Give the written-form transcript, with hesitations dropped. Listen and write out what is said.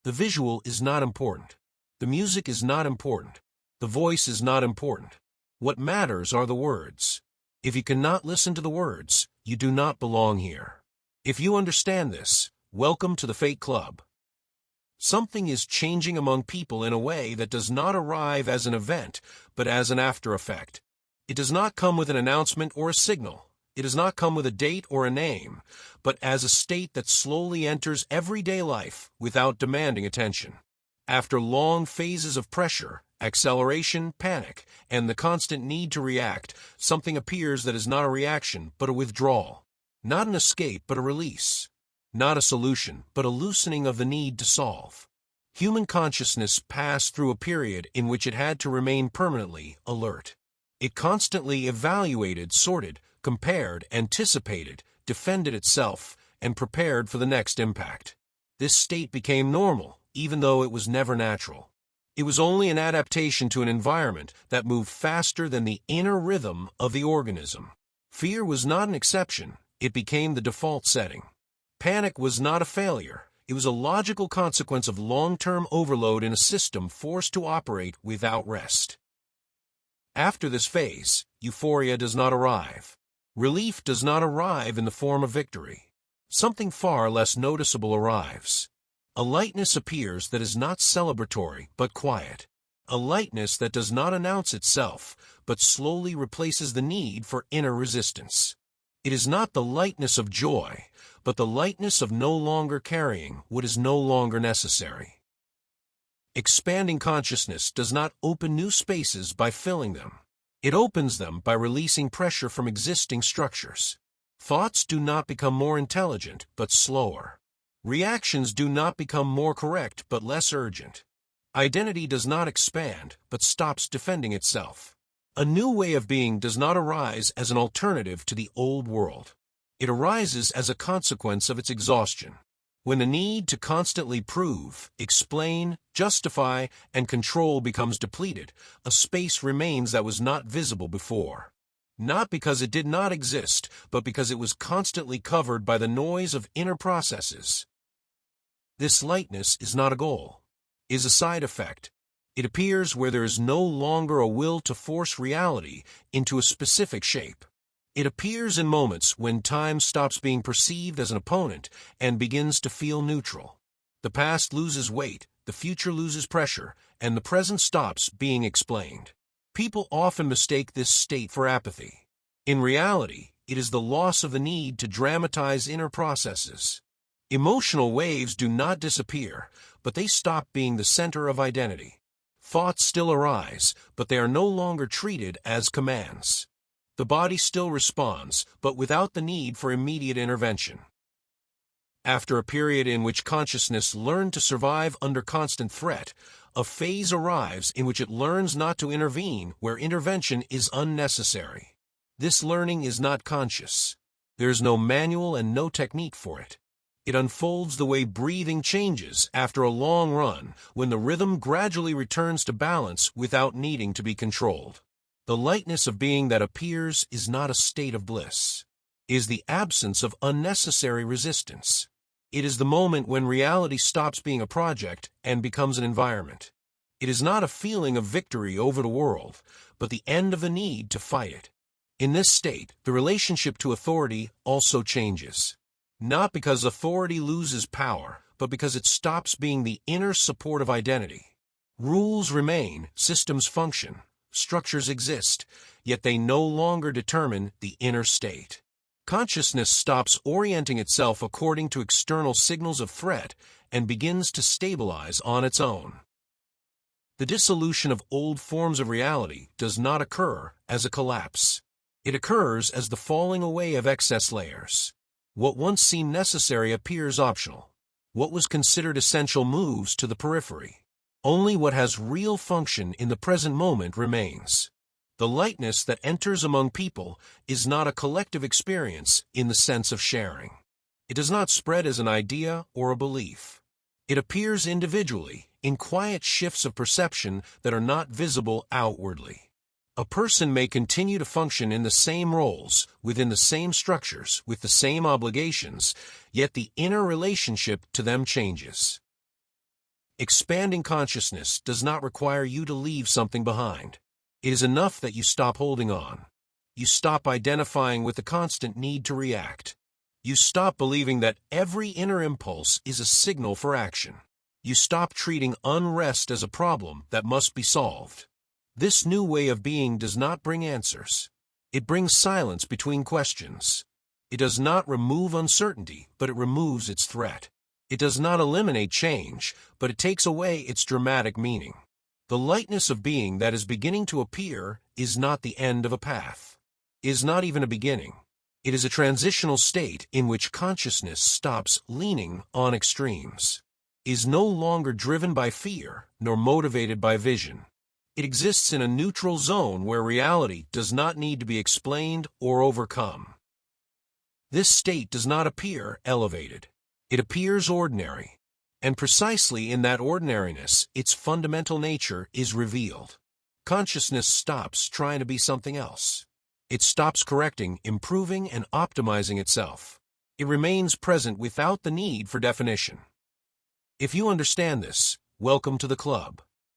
The visual is not important. The music is not important. The voice is not important. What matters are the words. If you cannot listen to the words, you do not belong here. If you understand this, welcome to the Fate Club. Something is changing among people in a way that does not arrive as an event, but as an after effect. It does not come with an announcement or a signal. It does not come with a date or a name, but as a state that slowly enters everyday life without demanding attention. After long phases of pressure, acceleration, panic, and the constant need to react, something appears that is not a reaction, but a withdrawal. Not an escape, but a release. Not a solution, but a loosening of the need to solve. Human consciousness passed through a period in which it had to remain permanently alert. It constantly evaluated, sorted, compared, anticipated, defended itself, and prepared for the next impact. This state became normal, even though it was never natural. It was only an adaptation to an environment that moved faster than the inner rhythm of the organism. Fear was not an exception, it became the default setting. Panic was not a failure, it was a logical consequence of long-term overload in a system forced to operate without rest. After this phase, euphoria does not arrive. Relief does not arrive in the form of victory. Something far less noticeable arrives. A lightness appears that is not celebratory but quiet. A lightness that does not announce itself, but slowly replaces the need for inner resistance. It is not the lightness of joy, but the lightness of no longer carrying what is no longer necessary. Expanding consciousness does not open new spaces by filling them. It opens them by releasing pressure from existing structures. Thoughts do not become more intelligent, but slower. Reactions do not become more correct, but less urgent. Identity does not expand, but stops defending itself. A new way of being does not arise as an alternative to the old world. It arises as a consequence of its exhaustion. When the need to constantly prove, explain, justify, and control becomes depleted, a space remains that was not visible before. Not because it did not exist, but because it was constantly covered by the noise of inner processes. This lightness is not a goal, it is a side effect. It appears where there is no longer a will to force reality into a specific shape. It appears in moments when time stops being perceived as an opponent and begins to feel neutral. The past loses weight, the future loses pressure, and the present stops being explained. People often mistake this state for apathy. In reality, it is the loss of the need to dramatize inner processes. Emotional waves do not disappear, but they stop being the center of identity. Thoughts still arise, but they are no longer treated as commands. The body still responds, but without the need for immediate intervention. After a period in which consciousness learned to survive under constant threat, a phase arrives in which it learns not to intervene where intervention is unnecessary. This learning is not conscious. There is no manual and no technique for it. It unfolds the way breathing changes after a long run, when the rhythm gradually returns to balance without needing to be controlled. The lightness of being that appears is not a state of bliss. It is the absence of unnecessary resistance. It is the moment when reality stops being a project and becomes an environment. It is not a feeling of victory over the world, but the end of the need to fight it. In this state, the relationship to authority also changes. Not because authority loses power, but because it stops being the inner support of identity. Rules remain, systems function. Structures exist, yet they no longer determine the inner state. Consciousness stops orienting itself according to external signals of threat and begins to stabilize on its own. The dissolution of old forms of reality does not occur as a collapse. It occurs as the falling away of excess layers. What once seemed necessary appears optional. What was considered essential moves to the periphery. Only what has real function in the present moment remains. The lightness that enters among people is not a collective experience in the sense of sharing. It does not spread as an idea or a belief. It appears individually, in quiet shifts of perception that are not visible outwardly. A person may continue to function in the same roles, within the same structures, with the same obligations, yet the inner relationship to them changes. Expanding consciousness does not require you to leave something behind. It is enough that you stop holding on. You stop identifying with the constant need to react. You stop believing that every inner impulse is a signal for action. You stop treating unrest as a problem that must be solved. This new way of being does not bring answers. It brings silence between questions. It does not remove uncertainty, but it removes its threat. It does not eliminate change, but it takes away its dramatic meaning. The lightness of being that is beginning to appear is not the end of a path. It is not even a beginning. It is a transitional state in which consciousness stops leaning on extremes, is no longer driven by fear nor motivated by vision. It exists in a neutral zone where reality does not need to be explained or overcome. This state does not appear elevated. It appears ordinary, and precisely in that ordinariness, its fundamental nature is revealed. Consciousness stops trying to be something else. It stops correcting, improving, and optimizing itself. It remains present without the need for definition. If you understand this, welcome to the club.